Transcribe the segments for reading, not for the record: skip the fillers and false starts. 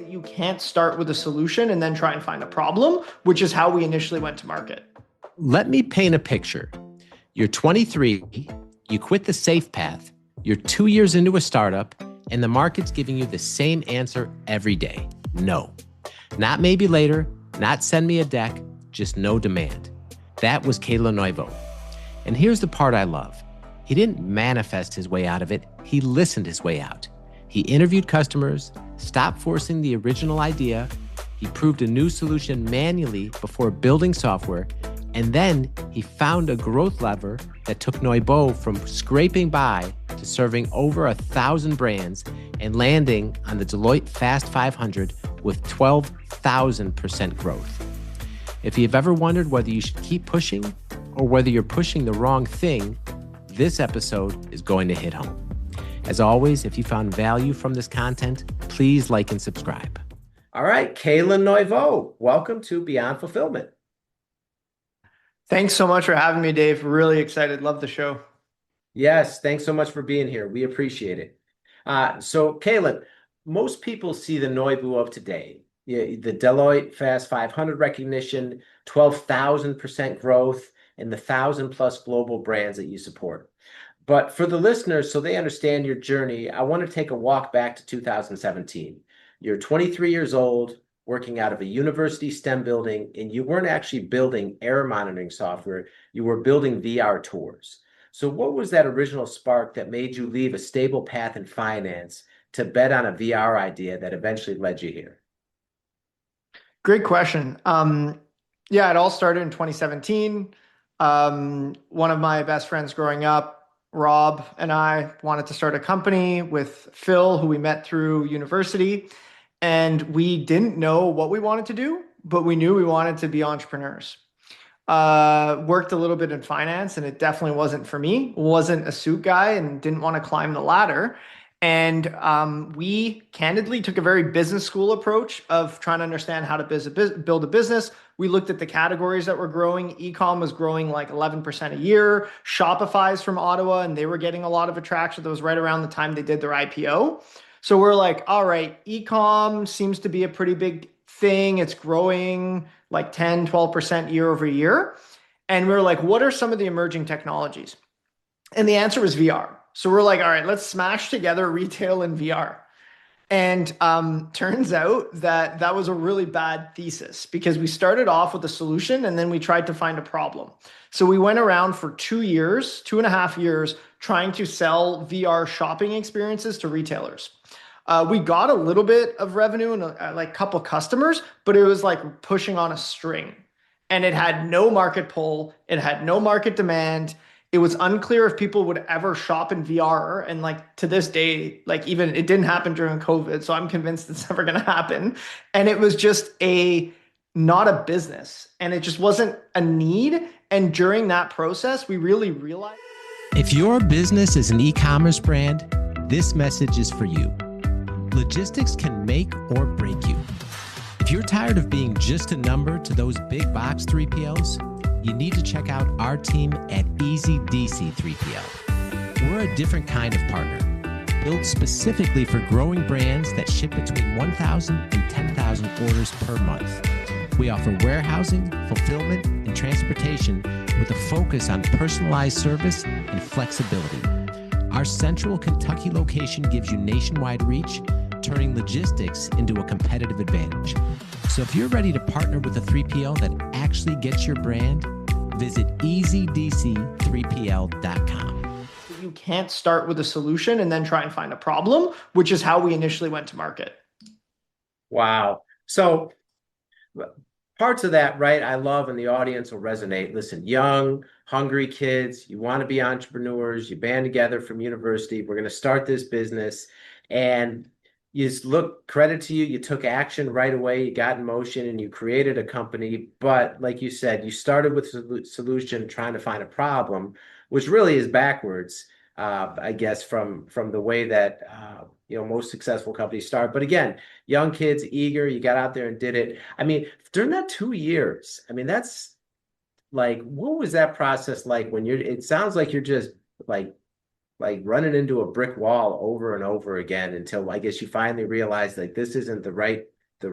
that you can't start with a solution and then try and find a problem, which is how we initially went to market. Let me paint a picture. You're 23, you quit the safe path, you're 2 years into a startup, and the market's giving you the same answer every day. No. Not maybe later, not send me a deck, just no demand. That was Kailin Noivo. And here's the part I love. He didn't manifest his way out of it, he listened his way out. He interviewed customers, stopped forcing the original idea, he proved a new solution manually before building software, and then he found a growth lever that took Noibou from scraping by to serving over 1,000 brands and landing on the Deloitte Fast 500 with 12,000% growth. If you've ever wondered whether you should keep pushing or whether you're pushing the wrong thing, this episode is going to hit home. As always, if you found value from this content, please like and subscribe. All right, Kailin Noivo, welcome to Beyond Fulfillment. Thanks so much for having me, Dave. Really excited. Love the show. Yes, thanks so much for being here. We appreciate it. So, Kailin, most people see the Noibou of today, the Deloitte Fast 500 recognition, 12,000% growth, and the 1,000+ global brands that you support. But for the listeners, so they understand your journey, I want to take a walk back to 2017. You're 23 years old, working out of a university STEM building, and you weren't actually building error monitoring software, you were building VR tours. So what was that original spark that made you leave a stable path in finance to bet on a VR idea that eventually led you here? Great question. Yeah, it all started in 2017. One of my best friends growing up, Rob, and I wanted to start a company with Phil, who we met through university. And we didn't know what we wanted to do, but we knew we wanted to be entrepreneurs. Worked a little bit in finance, and it definitely wasn't for me. Wasn't a suit guy and didn't want to climb the ladder. And we candidly took a very business school approach of trying to understand how to build a business. We looked at the categories that were growing. Ecom was growing like 11% a year. Shopify's from Ottawa, and they were getting a lot of attraction. That was right around the time they did their IPO. So we're like, all right, ecom seems to be a pretty big thing. It's growing like 10, 12% year over year. And we were like, what are some of the emerging technologies? And the answer was VR. So we're like, all right, let's smash together retail and VR. And turns out that that was a really bad thesis because we started off with a solution and then we tried to find a problem. So we went around for 2 years, 2.5 years, trying to sell VR shopping experiences to retailers. We got a little bit of revenue and like a couple customers, but it was like pushing on a string. And it had no market pull. It had no market demand. It was unclear if people would ever shop in VR. And like to this day, like even it didn't happen during COVID. So I'm convinced it's never going to happen. And it was just not a business. And it just wasn't a need. And during that process, we really realized. If your business is an e-commerce brand, this message is for you. Logistics can make or break you. If you're tired of being just a number to those big box 3PLs, you need to check out our team at Easy DC 3PL. We're a different kind of partner, built specifically for growing brands that ship between 1,000 and 10,000 orders per month. We offer warehousing, fulfillment, and transportation with a focus on personalized service and flexibility. Our central Kentucky location gives you nationwide reach, turning logistics into a competitive advantage. So if you're ready to partner with a 3PL that actually gets your brand, visit easydc3pl.com. You can't start with a solution and then try and find a problem, which is how we initially went to market. Wow. So parts of that, right, I love and the audience will resonate. Listen, young, hungry kids, you want to be entrepreneurs, you band together from university, we're going to start this business. And you just look, credit to you, you took action right away, you got in motion and you created a company. But like you said, you started with a solution trying to find a problem, which really is backwards, I guess, from the way that most successful companies start. But again, young kids, eager, you got out there and did it. I mean, during that 2 years, I mean, that's like, what was that process like when it sounds like you're just like running into a brick wall over and over again until I guess you finally realize like this isn't the right the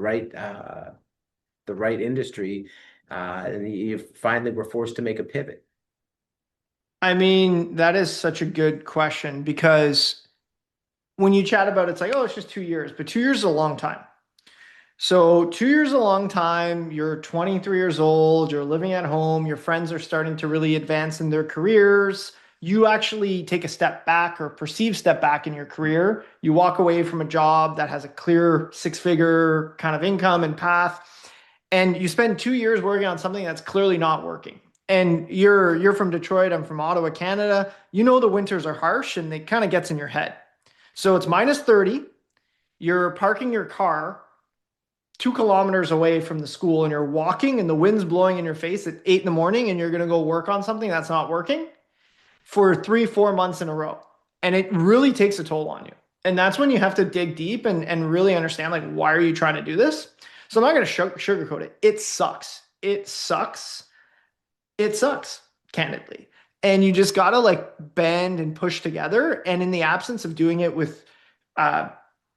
right industry, and you finally were forced to make a pivot? I mean, that is such a good question because when you chat about it, it's like, oh, it's just 2 years, but 2 years is a long time. So 2 years is a long time. You're 23 years old, you're living at home, your friends are starting to really advance in their careers. You actually take a step back or perceive step back in your career. You walk away from a job that has a clear six-figure kind of income and path, and you spend 2 years working on something that's clearly not working. And you're from Detroit, I'm from Ottawa, Canada. You know the winters are harsh and it kind of gets in your head. So it's minus 30. You're parking your car 2 kilometers away from the school and you're walking and the wind's blowing in your face at 8 in the morning and you're going to go work on something that's not working for 3, 4 months in a row. And it really takes a toll on you. And that's when you have to dig deep and really understand, like, why are you trying to do this? So I'm not going to sugarcoat it. It sucks. It sucks. It sucks, candidly. And you just got to like bend and push together. And in the absence of doing it with uh,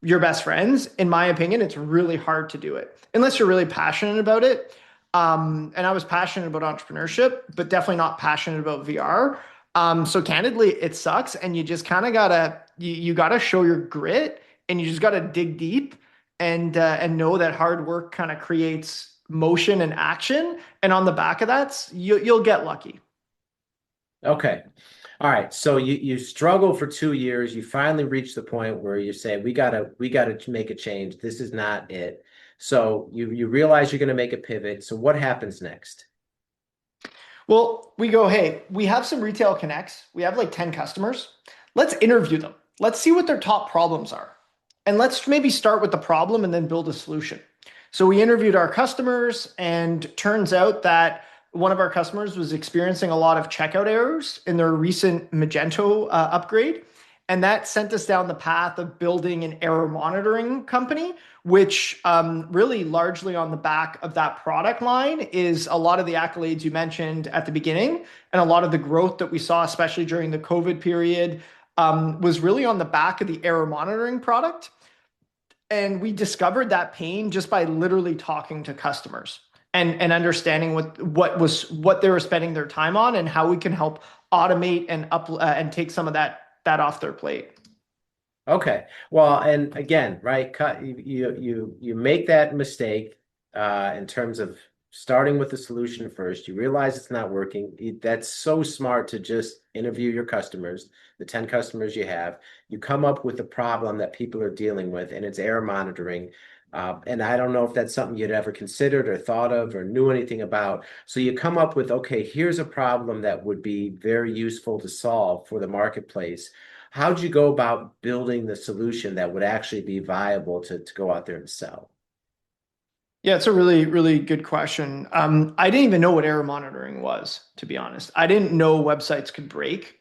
your best friends, in my opinion, it's really hard to do it unless you're really passionate about it. And I was passionate about entrepreneurship, but definitely not passionate about VR. So candidly, it sucks, and you just kind of gotta you gotta show your grit, and you just gotta dig deep and know that hard work kind of creates motion and action, and on the back of that, you'll get lucky. Okay. All right. So you struggle for 2 years. You finally reach the point where you say, we gotta make a change. This is not it. So you realize you're going to make a pivot. So what happens next? Well, we go, hey, we have some retail connects. We have like 10 customers. Let's interview them. Let's see what their top problems are. And let's maybe start with the problem and then build a solution. So we interviewed our customers, and turns out that one of our customers was experiencing a lot of checkout errors in their recent Magento upgrade. And that sent us down the path of building an error monitoring company, which really largely on the back of that product line is a lot of the accolades you mentioned at the beginning. And a lot of the growth that we saw, especially during the COVID period, was really on the back of the error monitoring product. And we discovered that pain just by literally talking to customers and understanding what they were spending their time on and how we can help automate and take some of that off their plate. Okay. Well, and again, right, you make that mistake in terms of starting with the solution first. You realize it's not working. That's so smart to just interview your customers, the 10 customers you have. You come up with a problem that people are dealing with, and it's error monitoring. And I don't know if that's something you'd ever considered or thought of or knew anything about. So you come up with, okay, here's a problem that would be very useful to solve for the marketplace. How'd you go about building the solution that would actually be viable to go out there and sell? Yeah, it's a really, really good question. I didn't even know what error monitoring was, to be honest. I didn't know websites could break.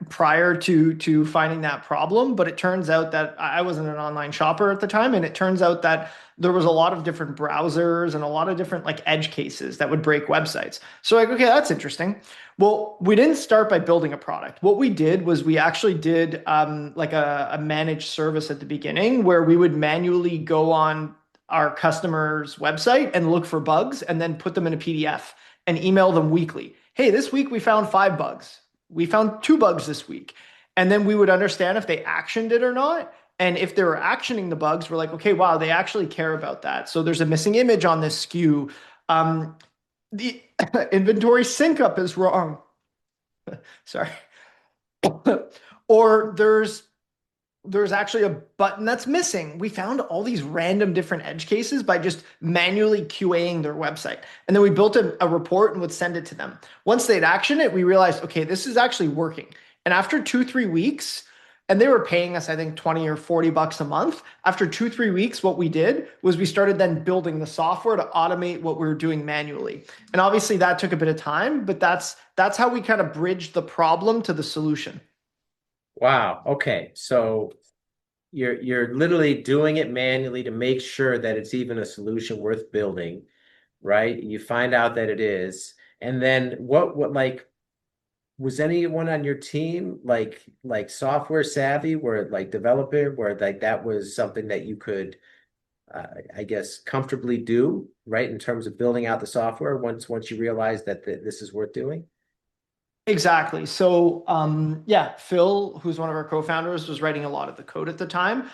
Prior to finding that problem, but it turns out that I wasn't an online shopper at the time, and it turns out that there was a lot of different browsers and a lot of different like edge cases that would break websites. So like, okay, that's interesting. Well, we didn't start by building a product. What we did was we actually did like a managed service at the beginning where we would manually go on our customer's website and look for bugs and then put them in a PDF and email them weekly. Hey, this week we found 5 bugs. We found 2 bugs this week. And then we would understand if they actioned it or not. And if they were actioning the bugs, we're like, okay, wow, they actually care about that. So there's a missing image on this SKU. The inventory sync up is wrong. Sorry. Or there's actually a button that's missing. We found all these random different edge cases by just manually QAing their website. And then we built a report and would send it to them. Once they'd action it, we realized, okay, this is actually working. And after 2, 3 weeks, and they were paying us, I think, 20 or 40 bucks a month. After 2, 3 weeks, what we did was we started then building the software to automate what we were doing manually. And obviously that took a bit of time, but that's how we kind of bridged the problem to the solution. Wow. Okay. So you're literally doing it manually to make sure that it's even a solution worth building, right? You find out that it is. And then what like was anyone on your team like software savvy, where like developer, where like that was something that you could I guess, comfortably do, right? In terms of building out the software once you realize that this is worth doing? Exactly. So, yeah, Phil, who's one of our co-founders, was writing a lot of the code at the time.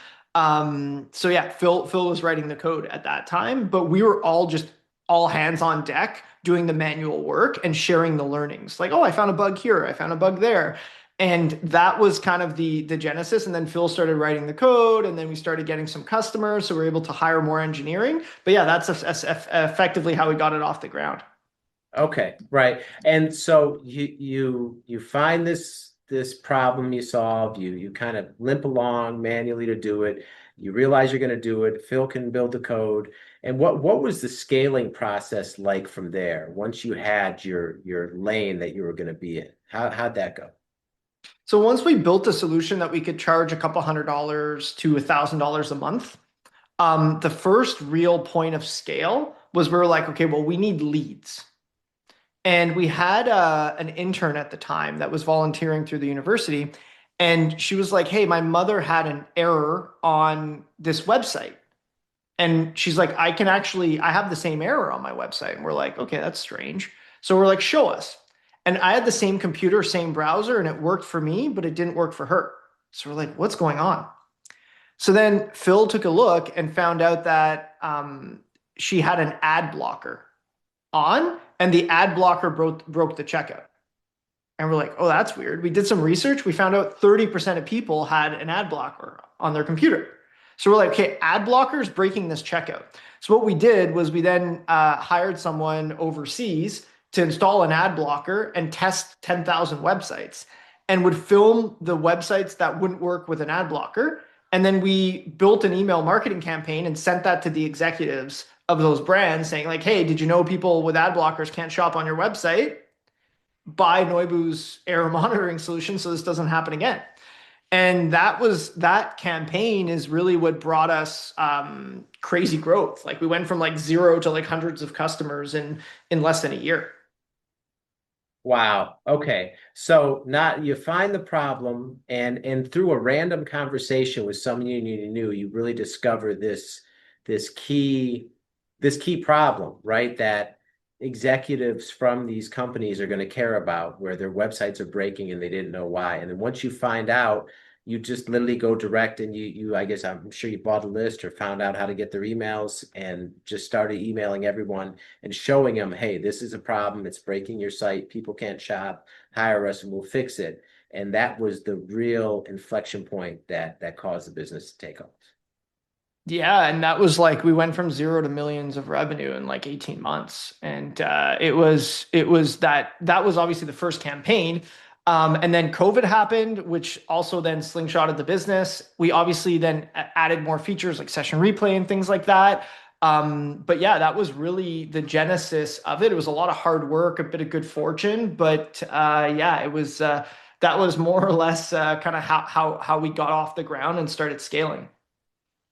So yeah, Phil was writing the code at that time, but we were all just all hands on deck doing the manual work and sharing the learnings. Like, oh, I found a bug here, I found a bug there. And that was kind of the genesis. And then Phil started writing the code, and then we started getting some customers, so we were able to hire more engineering. But yeah, that's effectively how we got it off the ground. Okay, right. And so you find this problem you solve, you kind of limp along manually to do it. You realize you're going to do it. Phil can build the code. And what was the scaling process like from there once you had your lane that you were going to be in? How'd that go? So once we built a solution that we could charge a couple $100 to $1,000 a month, the first real point of scale was we were like, okay, well, we need leads. And we had an intern at the time that was volunteering through the university. And she was like, hey, my mother had an error on this website. And she's like, I have the same error on my website. And we're like, okay, that's strange. So we're like, show us. And I had the same computer, same browser, and it worked for me, but it didn't work for her. So we're like, what's going on? So then Phil took a look and found out that she had an ad blocker on, and the ad blocker broke the checkout. And we're like, oh, that's weird. We did some research. We found out 30% of people had an ad blocker on their computer. So we're like, okay, ad blockers breaking this checkout. So what we did was we then hired someone overseas to install an ad blocker and test 10,000 websites, and would film the websites that wouldn't work with an ad blocker. And then we built an email marketing campaign and sent that to the executives of those brands saying like, hey, did you know people with ad blockers can't shop on your website? Buy Noibu's error monitoring solution so this doesn't happen again. And that campaign is really what brought us crazy growth. Like we went from like zero to like hundreds of customers in less than a year. Wow. Okay. So not you find the problem and through a random conversation with someone you knew, you really discover this key this key problem, right? That executives from these companies are going to care about where their websites are breaking and they didn't know why. And then once you find out, you just literally go direct and I guess I'm sure you bought a list or found out how to get their emails and just started emailing everyone and showing them, hey, this is a problem. It's breaking your site. People can't shop. Hire us and we'll fix it. And that was the real inflection point that caused the business to take off. Yeah, and that was like we went from zero to millions of revenue in like 18 months. And it was that was obviously the first campaign. And then COVID happened, which also then slingshotted the business. We obviously then added more features like session replay and things like that. But yeah, that was really the genesis of it. It was a lot of hard work, a bit of good fortune, but yeah, it was that was more or less kind of how we got off the ground and started scaling.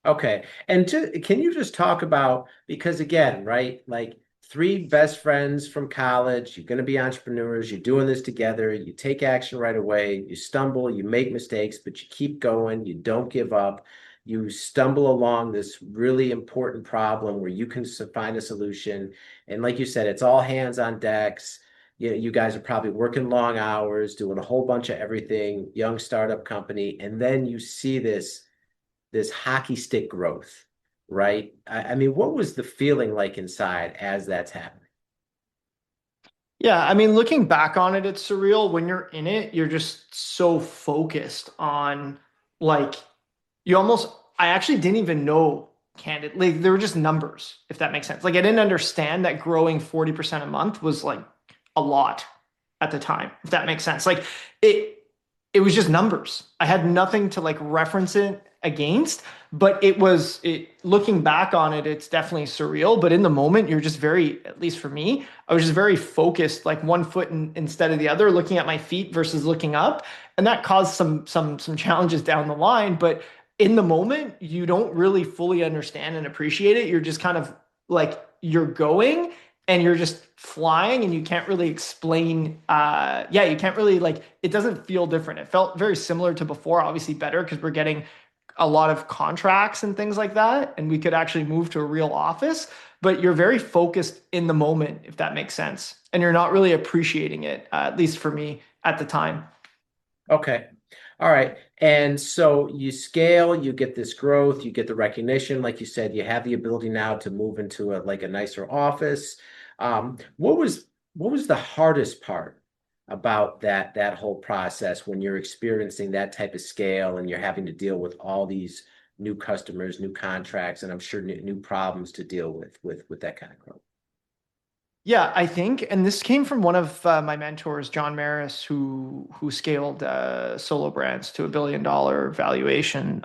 Okay. And can you just talk about, because again, right, like three best friends from college, you're going to be entrepreneurs, you're doing this together, you take action right away, you stumble, you make mistakes, but you keep going, you don't give up. You stumble along this really important problem where you can find a solution. And like you said, it's all hands on decks. You guys are probably working long hours, doing a whole bunch of everything, young startup company. And then you see this hockey stick growth, right? I mean, what was the feeling like inside as that's happening? Yeah, I mean, looking back on it, it's surreal. When you're in it, you're just so focused on like you almost I actually didn't even know candidly. They were just numbers, if that makes sense. Like I didn't understand that growing 40% a month was like a lot at the time, if that makes sense. Like it it was just numbers. I had nothing to like reference it against, but it looking back on it, it's definitely surreal. But in the moment, you're just very, at least for me, I was just very focused, like one foot instead of the other, looking at my feet versus looking up. And that caused some challenges down the line. But in the moment, you don't really fully understand and appreciate it. You're just kind of like you're going and you're just flying and you can't really explain you can't really like it doesn't feel different. It felt very similar to before, obviously better because we're getting a lot of contracts and things like that, and we could actually move to a real office, but you're very focused in the moment, if that makes sense. And you're not really appreciating it, at least for me at the time. Okay. All right. And so you scale, you get this growth, you get the recognition. Like you said, you have the ability now to move into a nicer office. What was the hardest part about that whole process when you're experiencing that type of scale and you're having to deal with all these new customers, new contracts, and I'm sure new problems to deal with that kind of growth? Yeah, I think, and this came from one of my mentors, John Maris, who scaled Solo Brands to $1 billion valuation.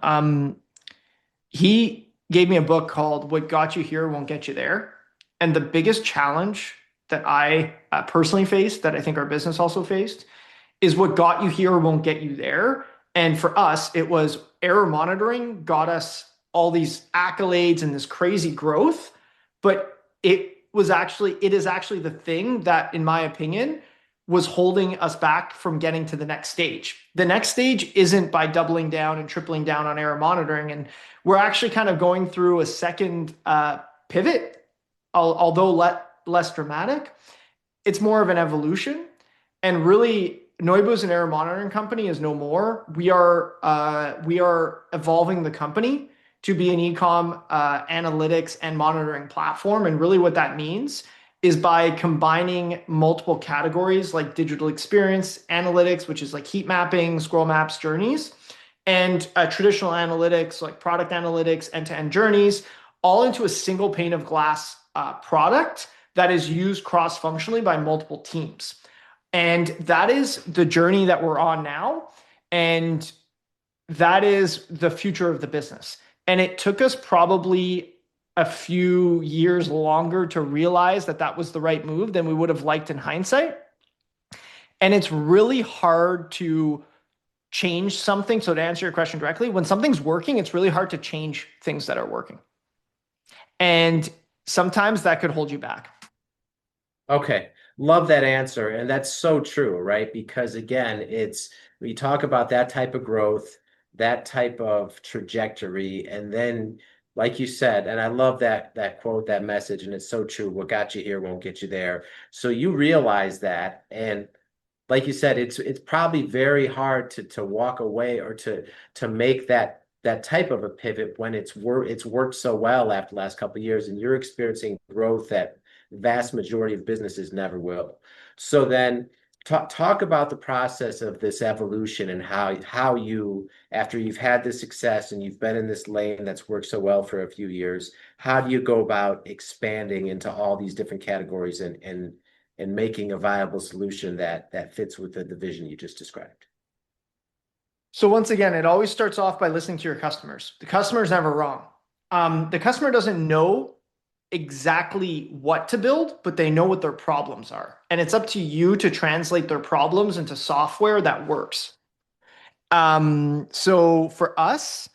He gave me a book called "What Got You Here Won't Get You There," and the biggest challenge that I personally faced, that I think our business also faced, is what got you here won't get you there. And for us, it was error monitoring got us all these accolades and this crazy growth, but it is actually the thing that, in my opinion, was holding us back from getting to the next stage. The next stage isn't by doubling down and tripling down on error monitoring. And we're actually kind of going through a second pivot, although less dramatic. It's more of an evolution. And really, Noibu as an error monitoring company is no more. We are evolving the company to be an ecom analytics and monitoring platform. And really what that means is by combining multiple categories like digital experience analytics, which is like heat mapping, scroll maps, journeys, and traditional analytics like product analytics, end-to-end journeys, all into a single pane of glass product that is used cross-functionally by multiple teams. And that is the journey that we're on now. And that is the future of the business. And it took us probably a few years longer to realize that that was the right move than we would have liked in hindsight. And it's really hard to change something. So to answer your question directly, when something's working, it's really hard to change things that are working. And sometimes that could hold you back. Okay. Love that answer. And that's so true, right? Because again, we talk about that type of growth, that type of trajectory, and then like you said, and I love that quote, that message, and it's so true. What got you here won't get you there. So you realize that, and like you said, it's probably very hard to walk away or to make that type of a pivot when it's worked so well after the last couple of years, and you're experiencing growth that vast majority of businesses never will. So then talk about the process of this evolution and how you, after you've had this success and you've been in this lane that's worked so well for a few years, how do you go about expanding into all these different categories and making a viable solution that fits with the vision you just described? So once again, it always starts off by listening to your customers. The customer is never wrong. The customer doesn't know exactly what to build, but they know what their problems are. And it's up to you to translate their problems into software that works. So for us,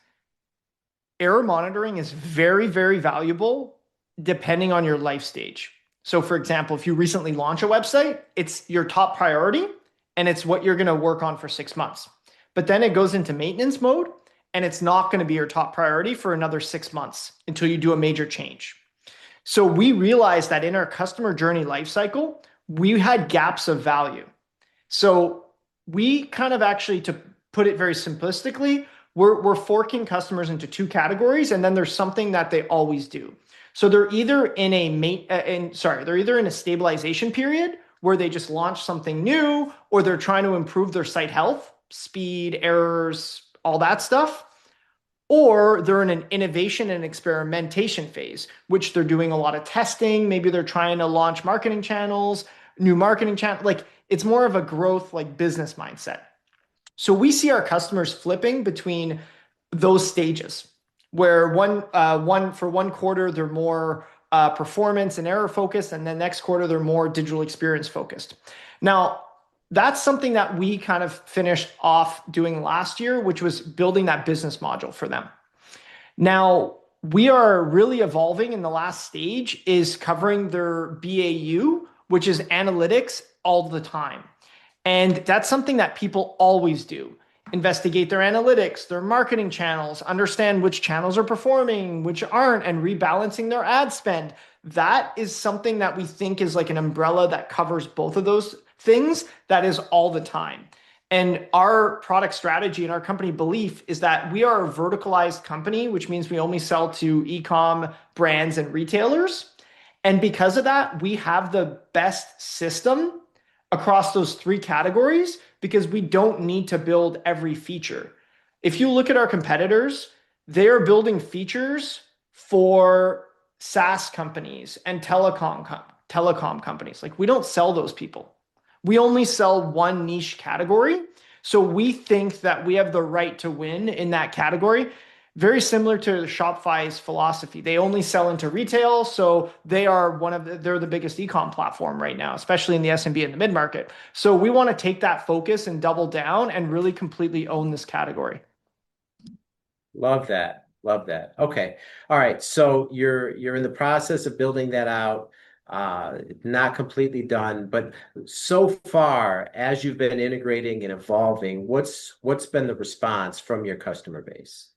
error monitoring is very, very valuable depending on your life stage. So for example, if you recently launch a website, it's your top priority and it's what you're going to work on for 6 months. But then it goes into maintenance mode and it's not going to be your top priority for another 6 months until you do a major change. So we realized that in our customer journey lifecycle, we had gaps of value. So we kind of actually, to put it very simplistically, we're forking customers into 2 categories, and then there's something that they always do. So they're either in a stabilization period where they just launch something new, or they're trying to improve their site health, speed, errors, all that stuff. Or they're in an innovation and experimentation phase, which they're doing a lot of testing. Maybe they're trying to launch marketing channels, new marketing channel. Like it's more of a growth, like business mindset. So we see our customers flipping between those stages, where for one quarter they're more performance and error focused, and then next quarter they're more digital experience focused. Now, that's something that we kind of finished off doing last year, which was building that business module for them. Now, we are really evolving in the last stage is covering their BAU, which is analytics all the time. And that's something that people always do. investigate their analytics, their marketing channels, understand which channels are performing, which aren't, and rebalancing their ad spend. That is something that we think is like an umbrella that covers both of those things. That is all the time. And our product strategy and our company belief is that we are a verticalized company, which means we only sell to e-com brands and retailers. And because of that, we have the best system across those three categories because we don't need to build every feature. If you look at our competitors, they're building features for SaaS companies and telecom companies. Like, we don't sell those people. We only sell one niche category. So we think that we have the right to win in that category. Very similar to Shopify's philosophy. They only sell into retail. So they're the biggest e-com platform right now, especially in the SMB and the mid-market. So we want to take that focus and double down and really completely own this category. Love that. Love that. Okay. All right. So you're in the process of building that out. Not completely done, but so far as you've been integrating and evolving, what's been the response from your customer base?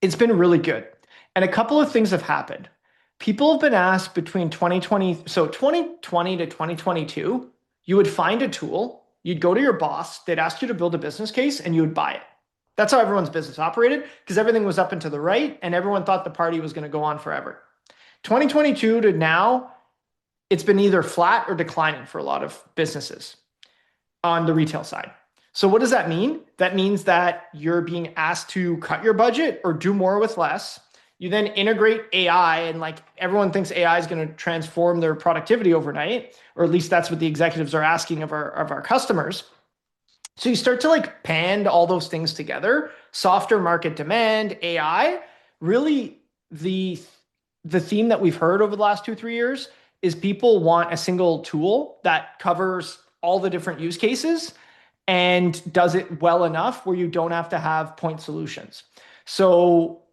It's been really good. And a couple of things have happened. People have been asked between 2020 to 2022, you would find a tool, you'd go to your boss, they'd ask you to build a business case, and you would buy it. That's how everyone's business operated, because everything was up and to the right, and everyone thought the party was going to go on forever. 2022 to now, it's been either flat or declining for a lot of businesses on the retail side. So what does that mean? That means that you're being asked to cut your budget or do more with less. You then integrate AI, and like, everyone thinks AI is going to transform their productivity overnight, or at least that's what the executives are asking of our customers. So you start to like pand all those things together, softer market demand, AI. Really, the theme that we've heard over the last 2-3 years is people want a single tool that covers all the different use cases and does it well enough where you don't have to have point solutions. So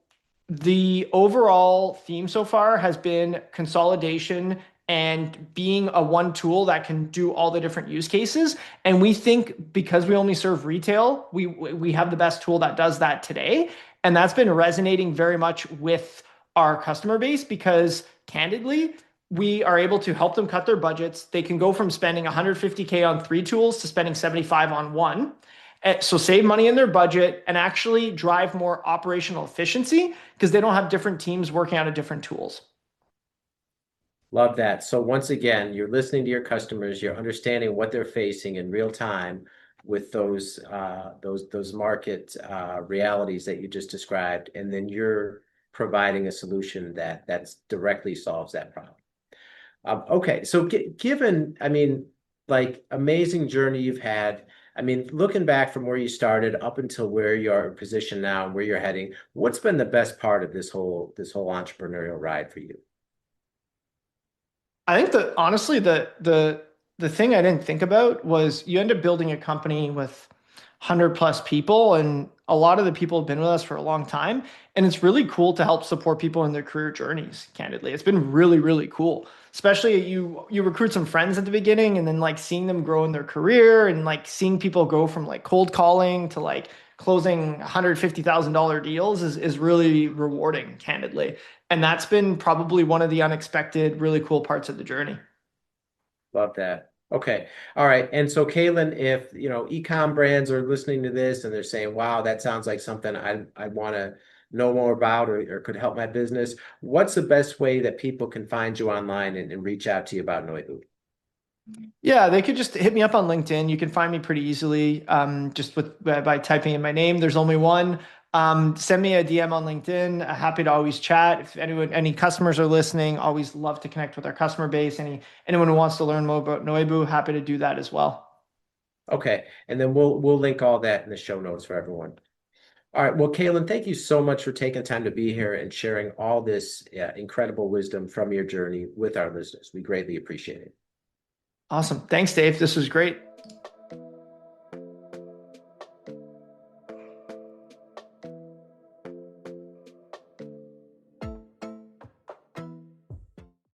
the overall theme so far has been consolidation and being a one tool that can do all the different use cases. And we think because we only serve retail, we have the best tool that does that today. And that's been resonating very much with our customer base because, candidly, we are able to help them cut their budgets. They can go from spending $150K on 3 tools to spending 75 on one. So save money in their budget and actually drive more operational efficiency because they don't have different teams working out of different tools. Love that. So once again, you're listening to your customers, you're understanding what they're facing in real time with those market realities that you just described, and then you're providing a solution that directly solves that problem. Okay, so given, I mean, like, amazing journey you've had. I mean, looking back from where you started up until where you're positioned now and where you're heading, what's been the best part of this whole entrepreneurial ride for you? I think that honestly, the thing I didn't think about was you end up building a company with 100+ people, and a lot of the people have been with us for a long time. And it's really cool to help support people in their career journeys, candidly. It's been really, really cool. Especially you recruit some friends at the beginning and then like seeing them grow in their career and like seeing people go from like cold calling to like closing $150,000 deals is really rewarding, candidly. And that's been probably one of the unexpected, really cool parts of the journey. Love that. Okay. All right. And so, Kailin, if e-com brands are listening to this and they're saying, wow, that sounds like something I want to know more about or could help my business, what's the best way that people can find you online and reach out to you about Noibu? Yeah, they could just hit me up on LinkedIn. You can find me pretty easily just by typing in my name. There's only one. Send me a DM on LinkedIn. Happy to always chat. If any customers are listening, always love to connect with our customer base. Anyone who wants to learn more about Noibu, happy to do that as well. Okay, and then we'll link all that in the show notes for everyone. All right. Well, Kailin, thank you so much for taking time to be here and sharing all this incredible wisdom from your journey with our listeners. We greatly appreciate it. Awesome. Thanks, Dave. This was great.